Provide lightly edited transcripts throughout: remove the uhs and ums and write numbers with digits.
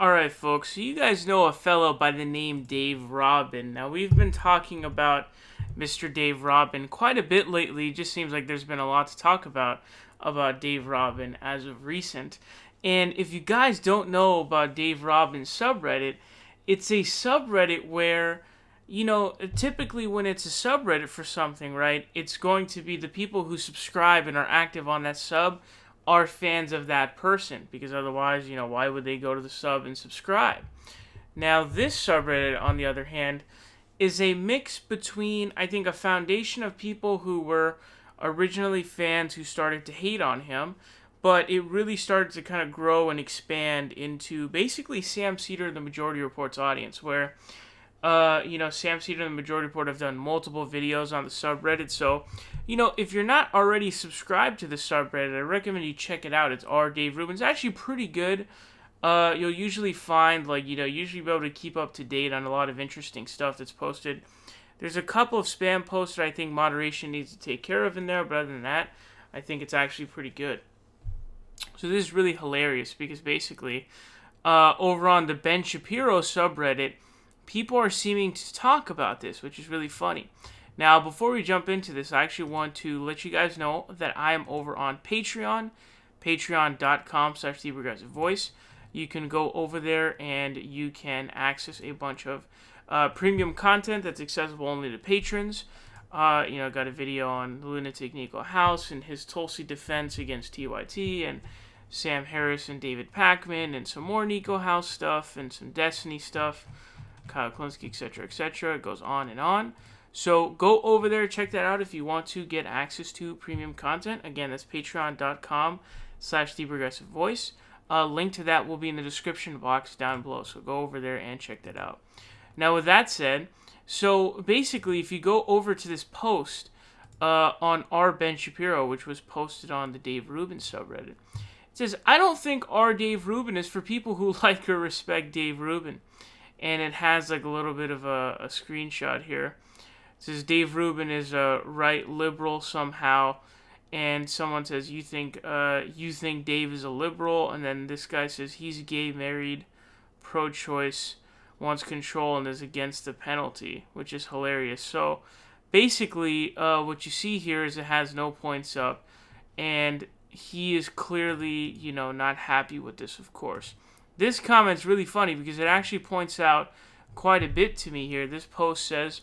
Alright, folks, so you guys know a fellow by the name Dave Rubin. Now, we've been talking about Mr. Dave Rubin quite a bit lately. It just seems like there's been a lot to talk about Dave Rubin as of recent. And if you guys don't know about Dave Rubin's subreddit, it's a subreddit where, typically when it's a subreddit for something, right, it's going to be the people who subscribe and are active on that sub are fans of that person, because otherwise, why would they go to the sub and subscribe? Now, this subreddit, on the other hand, is a mix between, I think, a foundation of people who were originally fans who started to hate on him, but it really started to kind of grow and expand into basically Sam Seder, the Majority Report's audience, where Sam Seder and the Majority Report have done multiple videos on the subreddit. So, if you're not already subscribed to the subreddit, I recommend you check it out. It's Dave Rubin. It's actually pretty good. You'll usually find, usually be able to keep up to date on a lot of interesting stuff that's posted. There's a couple of spam posts that I think moderation needs to take care of in there, but other than that, I think it's actually pretty good. So this is really hilarious because basically, over on the Ben Shapiro subreddit, people are seeming to talk about this, which is really funny. Now, before we jump into this, I actually want to let you guys know that I am over on Patreon, patreon.com/theprogressivevoice. You can go over there and you can access a bunch of premium content that's accessible only to patrons. Got a video on the lunatic Nico House and his Tulsi defense against TYT, and Sam Harris and David Pakman, and some more Nico House stuff, and some Destiny stuff. Kyle Klinsky, etc., etc. It goes on and on. So go over there, check that out if you want to get access to premium content. Again, that's patreon.com/theprogressivevoice. Link to that will be in the description box down below. So go over there and check that out. Now, with that said, so basically, if you go over to this post on Ben Shapiro, which was posted on the Dave Rubin subreddit, it says, "I don't think Dave Rubin is for people who like or respect Dave Rubin." And it has like a little bit of a screenshot here. It says Dave Rubin is a right liberal somehow, and someone says you think Dave is a liberal, and then this guy says he's gay, married, pro-choice, wants control, and is against the penalty, which is hilarious. So basically, what you see here is it has no points up, and he is clearly not happy with this, of course. This comment's really funny because it actually points out quite a bit to me here. This post says,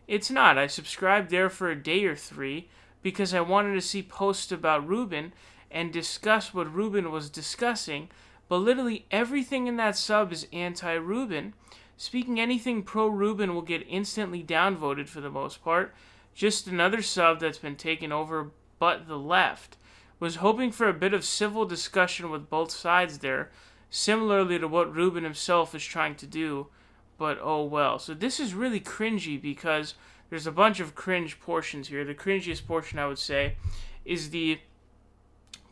"It's not. I subscribed there for a day or three because I wanted to see posts about Rubin and discuss what Rubin was discussing, but literally everything in that sub is anti-Rubin. Speaking anything pro-Rubin will get instantly downvoted for the most part. Just another sub that's been taken over but the left. Was hoping for a bit of civil discussion with both sides there, similarly to what Rubin himself is trying to do, but oh well." So this is really cringy because there's a bunch of cringe portions here. The cringiest portion, I would say, is the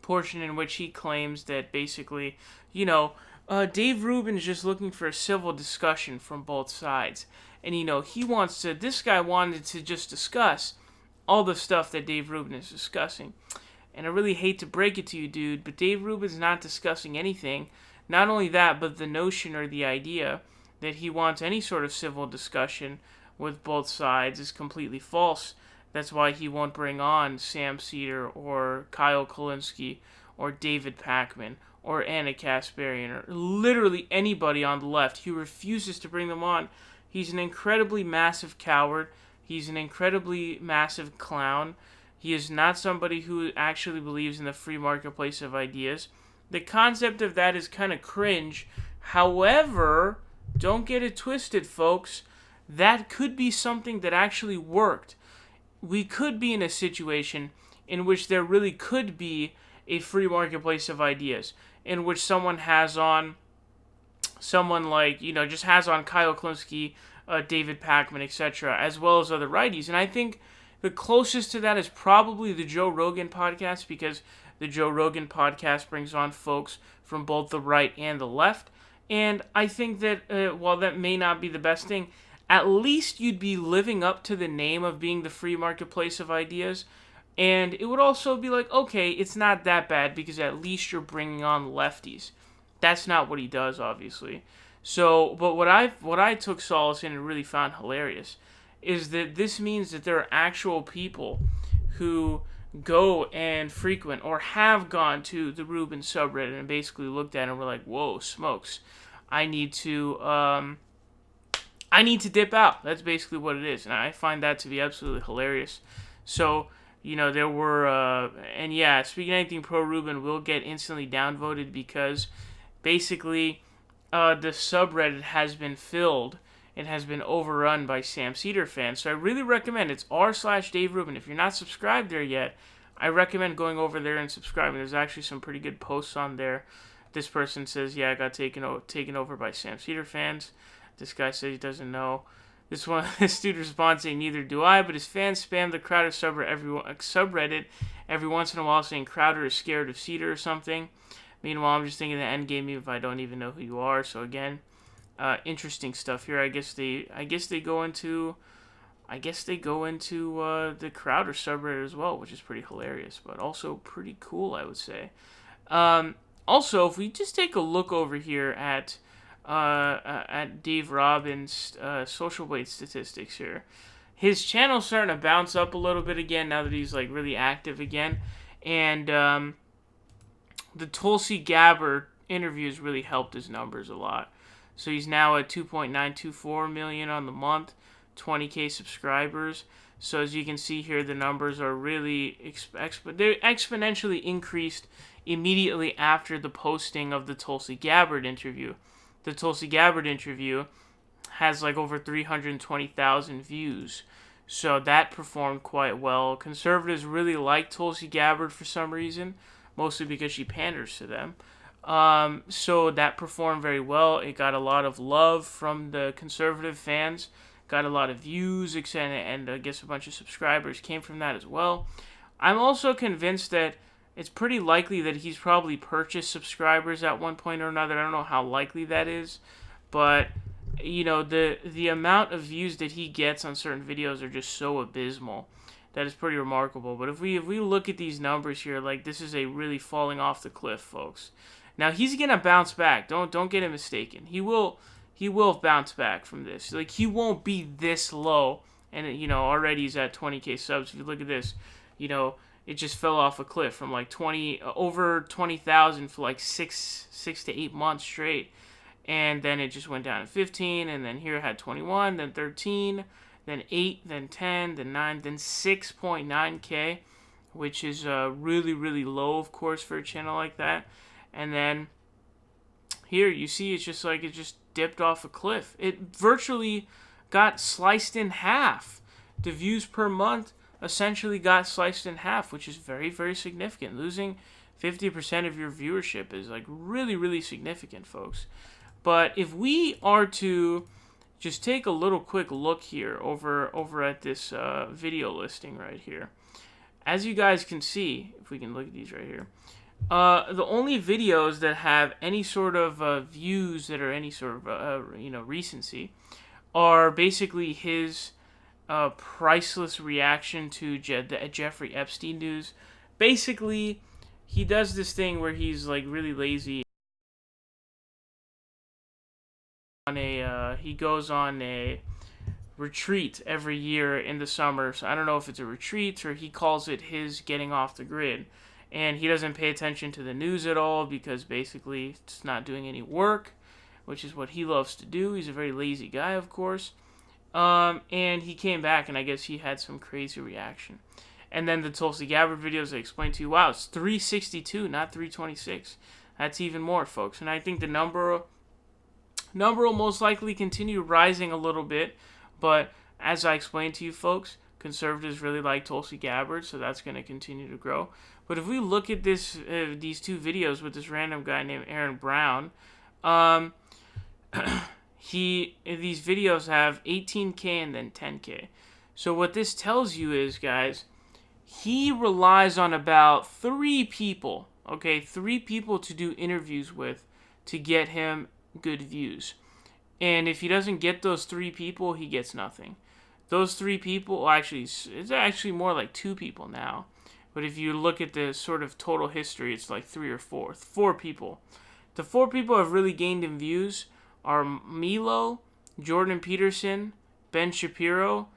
portion in which he claims that basically, Dave Rubin is just looking for a civil discussion from both sides. And, this guy wanted to just discuss all the stuff that Dave Rubin is discussing. And I really hate to break it to you, dude, but Dave Rubin's not discussing anything. Not only that, but the notion or the idea that he wants any sort of civil discussion with both sides is completely false. That's why he won't bring on Sam Seder or Kyle Klinsky or David Pakman or Anna Kasparian or literally anybody on the left. He refuses to bring them on. He's an incredibly massive coward. He's an incredibly massive clown. He is not somebody who actually believes in the free marketplace of ideas. The concept of that is kind of cringe. However, don't get it twisted, folks. That could be something that actually worked. We could be in a situation in which there really could be a free marketplace of ideas, in which someone has on just has on Kyle Klinsky, David Pakman, etc., as well as other righties. And I think the closest to that is probably the Joe Rogan podcast, because the Joe Rogan podcast brings on folks from both the right and the left. And I think that while that may not be the best thing, at least you'd be living up to the name of being the free marketplace of ideas. And it would also be like, okay, it's not that bad because at least you're bringing on lefties. That's not what he does, obviously. So, but what I took solace in and really found hilarious is that this means that there are actual people who go and frequent or have gone to the Rubin subreddit and basically looked at it and were like, "Whoa, smokes! I need to dip out." That's basically what it is, and I find that to be absolutely hilarious. So, there were, and yeah, speaking of anything pro Rubin will get instantly downvoted because basically the subreddit has been filled. It has been overrun by Sam Seder fans. So I really recommend, it's r/Dave Rubin. If you're not subscribed there yet, I recommend going over there and subscribing. There's actually some pretty good posts on there. This person says, yeah, I got taken over by Sam Seder fans. This guy says he doesn't know. This dude responds saying, neither do I, but his fans spam the Crowder subreddit every once in a while saying Crowder is scared of Seder or something. Meanwhile, I'm just thinking the end game if I don't even know who you are. So again, interesting stuff here. I guess they go into the Crowder subreddit as well, which is pretty hilarious, but also pretty cool, I would say. Also, if we just take a look over here at Dave Robbins' social weight statistics here, his channel's starting to bounce up a little bit again now that he's like really active again, and the Tulsi Gabbard interviews really helped his numbers a lot. So he's now at 2.924 million on the month, 20K subscribers. So as you can see here, the numbers are really they're exponentially increased immediately after the posting of the Tulsi Gabbard interview. The Tulsi Gabbard interview has like over 320,000 views. So that performed quite well. Conservatives really like Tulsi Gabbard for some reason, mostly because she panders to them. So that performed very well. It got a lot of love from the conservative fans, got a lot of views, and I guess a bunch of subscribers came from that as well. I'm also convinced that it's pretty likely that he's probably purchased subscribers at one point or another. I don't know how likely that is, but the amount of views that he gets on certain videos are just so abysmal. That is pretty remarkable. But if we look at these numbers here, like this is a really falling off the cliff, folks. Now he's gonna bounce back. Don't get him mistaken. He will bounce back from this. Like he won't be this low. And already he's at 20K subs. If you look at this, it just fell off a cliff from like over 20,000 for like six to 8 months straight, and then it just went down to 15, and then here it had 21, then 13. Then 8, then 10, then 9, then 6.9K, which is really, really low, of course, for a channel like that. And then here you see it's just like it just dipped off a cliff. It virtually got sliced in half. The views per month essentially got sliced in half, which is very, very significant. Losing 50% of your viewership is like really, really significant, folks. But if we are to just take a little quick look here over at this video listing right here. As you guys can see, if we can look at these right here, the only videos that have any sort of views that are any sort of recency are basically his priceless reaction to the Jeffrey Epstein news. Basically, he does this thing where he's like really lazy. He goes on a retreat every year in the summer. So I don't know if it's a retreat or he calls it his getting off the grid. And he doesn't pay attention to the news at all because basically it's not doing any work, which is what he loves to do. He's a very lazy guy, of course. And he came back and I guess he had some crazy reaction. And then the Tulsi Gabbard videos, I explained to you, wow, it's 362, not 326. That's even more, folks. And I think the number will most likely continue rising a little bit, but as I explained to you folks, conservatives really like Tulsi Gabbard, so that's going to continue to grow. But if we look at these two videos with this random guy named Aaron Brown, these videos have 18K and then 10K. So what this tells you is, guys, he relies on about 3 people, okay, 3 people to do interviews with to get him good views. And if he doesn't get those 3 people, he gets nothing. Those 3 people, actually, it's actually more like 2 people now. But if you look at the sort of total history, it's like 3 or 4 people The 4 people who have really gained in views are Milo, Jordan Peterson, Ben Shapiro,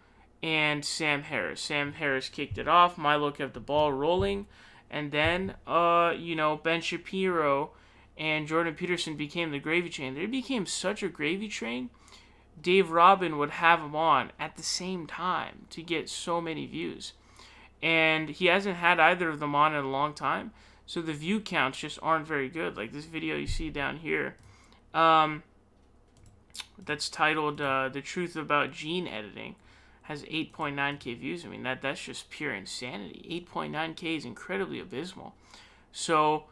and Sam Harris. Sam Harris kicked it off. Milo kept the ball rolling. And then, Ben Shapiro and Jordan Peterson became the gravy train. They became such a gravy train. Dave Rubin would have them on at the same time to get so many views. And he hasn't had either of them on in a long time. So the view counts just aren't very good. Like this video you see down here. That's titled The Truth About Gene Editing. Has 8.9k views. I mean, that's just pure insanity. 8.9k is incredibly abysmal. So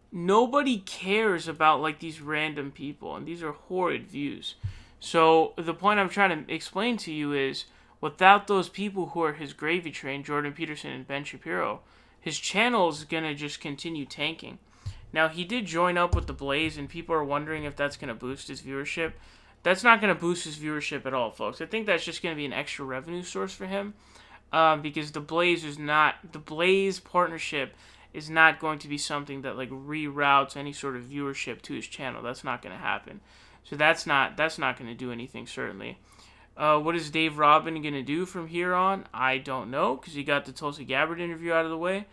nobody cares about like these random people, and these are horrid views. So the point I'm trying to explain to you is, without those people who are his gravy train, Jordan Peterson and Ben Shapiro, his channel is going to just continue tanking. Now, he did join up with the Blaze, and people are wondering if that's going to boost his viewership. That's not going to boost his viewership at all, folks. I think that's just going to be an extra revenue source for him, because the Blaze partnership is not going to be something that like reroutes any sort of viewership to his channel. That's not going to happen. So that's not going to do anything, certainly. What is Dave Rubin going to do from here on? I don't know, because he got the Tulsi Gabbard interview out of the way.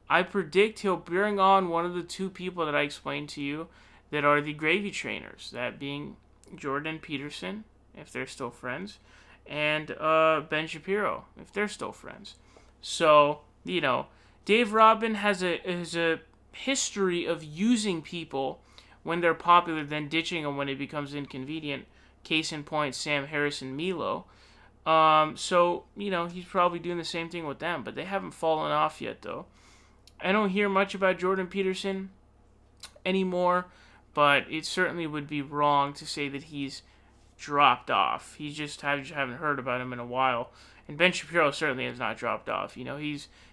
I predict he'll bring on one of the 2 people that I explained to you that are the gravy trainers, that being Jordan Peterson, if they're still friends, and Ben Shapiro, if they're still friends. So, Dave Rubin has a history of using people when they're popular, then ditching them when it becomes inconvenient. Case in point, Sam Harris and Milo. So, he's probably doing the same thing with them, but they haven't fallen off yet, though. I don't hear much about Jordan Peterson anymore, but it certainly would be wrong to say that he's dropped off. I just haven't heard about him in a while. And Ben Shapiro certainly has not dropped off.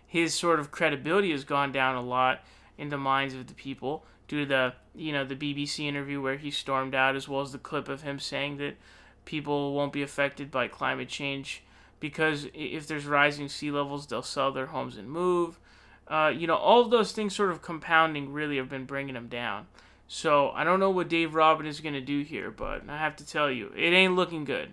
His sort of credibility has gone down a lot in the minds of the people due to the BBC interview where he stormed out, as well as the clip of him saying that people won't be affected by climate change because if there's rising sea levels, they'll sell their homes and move. All of those things sort of compounding really have been bringing him down. So I don't know what Dave Rubin is going to do here, but I have to tell you, it ain't looking good.